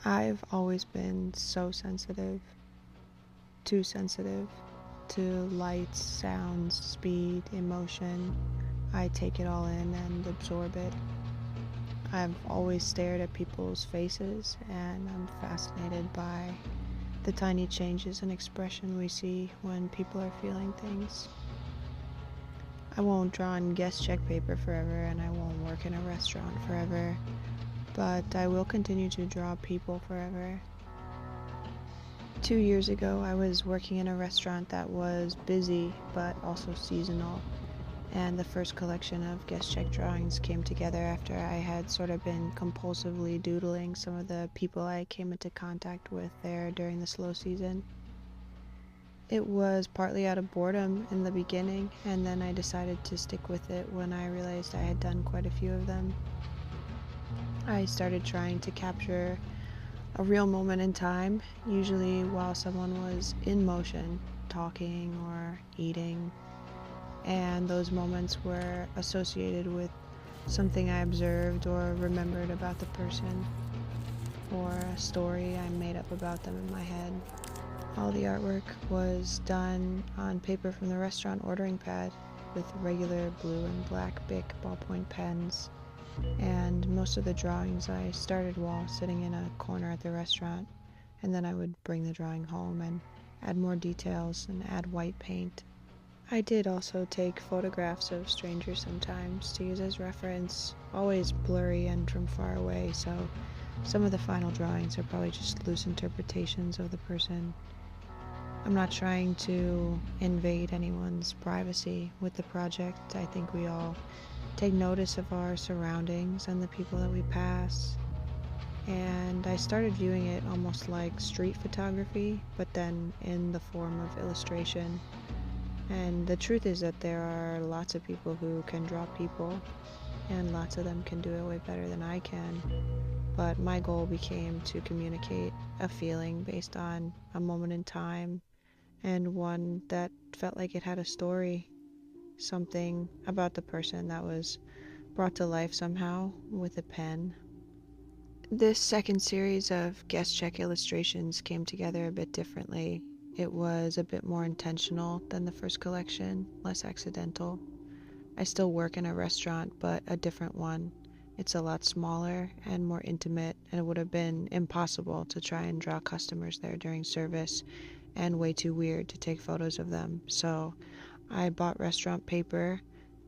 I've always been so sensitive, too sensitive to lights, sounds, speed, emotion. I take it all in and absorb it. I've always stared at people's faces, and I'm fascinated by the tiny changes in expression we see when people are feeling things. I won't draw on guest check paper forever, and I won't work in a restaurant forever, but I will continue to draw people forever. 2 years ago, I was working in a restaurant that was busy but also seasonal, and the first collection of guest check drawings came together after I had sort of been compulsively doodling some of the people I came into contact with there during the slow season. It was partly out of boredom in the beginning, and then I decided to stick with it when I realized I had done quite a few of them. I started trying to capture a real moment in time, usually while someone was in motion, talking or eating, and those moments were associated with something I observed or remembered about the person, or a story I made up about them in my head. All the artwork was done on paper from the restaurant ordering pad with regular blue and black Bic ballpoint pens, and most of the drawings I started while sitting in a corner at the restaurant, and then I would bring the drawing home and add more details and add white paint. I did also take photographs of strangers sometimes to use as reference, always blurry and from far away, so some of the final drawings are probably just loose interpretations of the person. I'm not trying to invade anyone's privacy with the project. I think we all take notice of our surroundings and the people that we pass. And I started viewing it almost like street photography, but then in the form of illustration. And the truth is that there are lots of people who can draw people, and lots of them can do it way better than I can. But my goal became to communicate a feeling based on a moment in time, and one that felt like it had a story, something about the person that was brought to life somehow with a pen. This second series of guest check illustrations came together a bit differently. It was a bit more intentional than the first collection, less accidental. I still work in a restaurant, but a different one. It's a lot smaller and more intimate, and it would have been impossible to try and draw customers there during service, and way too weird to take photos of them. So I bought restaurant paper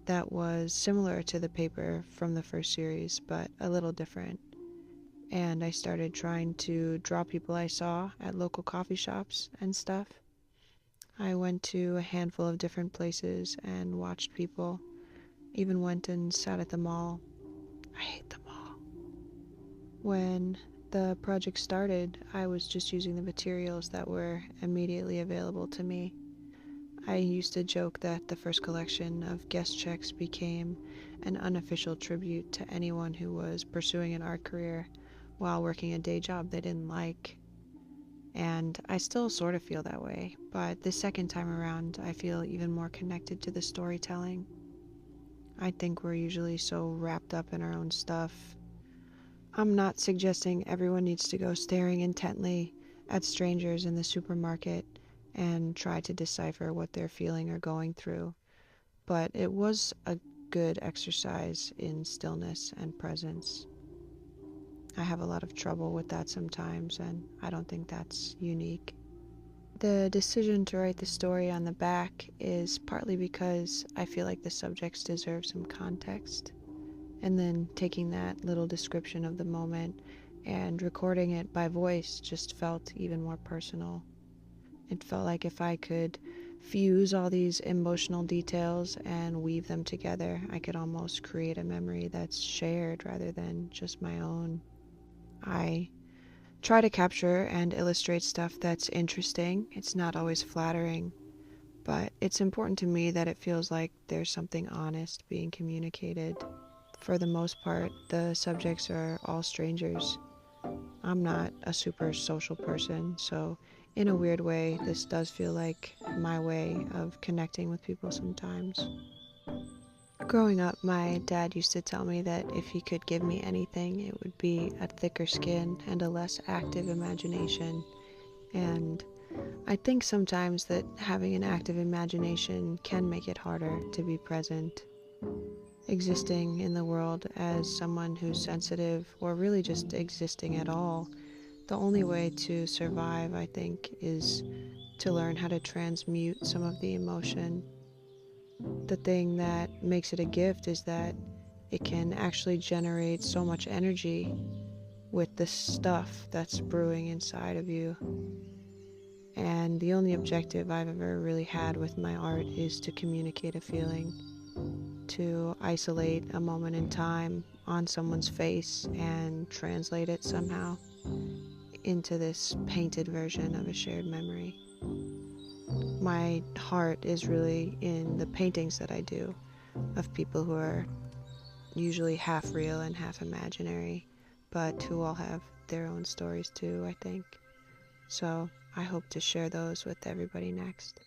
that was similar to the paper from the first series, but a little different. And I started trying to draw people I saw at local coffee shops and stuff. I went to a handful of different places and watched people. Even went and sat at the mall. I hate the mall. When the project started, I was just using the materials that were immediately available to me. I used to joke that the first collection of guest checks became an unofficial tribute to anyone who was pursuing an art career while working a day job they didn't like. And I still sort of feel that way, but this second time around, I feel even more connected to the storytelling. I think we're usually so wrapped up in our own stuff. I'm not suggesting everyone needs to go staring intently at strangers in the supermarket and try to decipher what they're feeling or going through, but it was a good exercise in stillness and presence. I have a lot of trouble with that sometimes, and I don't think that's unique. The decision to write the story on the back is partly because I feel like the subjects deserve some context, and then taking that little description of the moment and recording it by voice just felt even more personal. It felt like if I could fuse all these emotional details and weave them together, I could almost create a memory that's shared rather than just my own. I try to capture and illustrate stuff that's interesting. It's not always flattering, but it's important to me that it feels like there's something honest being communicated. For the most part, the subjects are all strangers. I'm not a super social person, so in a weird way, this does feel like my way of connecting with people sometimes. Growing up, my dad used to tell me that if he could give me anything, it would be a thicker skin and a less active imagination. And I think sometimes that having an active imagination can make it harder to be present. Existing in the world as someone who's sensitive, or really just existing at all, the only way to survive, I think, is to learn how to transmute some of the emotion. The thing that makes it a gift is that it can actually generate so much energy with the stuff that's brewing inside of you. And the only objective I've ever really had with my art is to communicate a feeling, to isolate a moment in time on someone's face and translate it somehow into this painted version of a shared memory. My heart is really in the paintings that I do of people who are usually half real and half imaginary, but who all have their own stories too, I think. So I hope to share those with everybody next.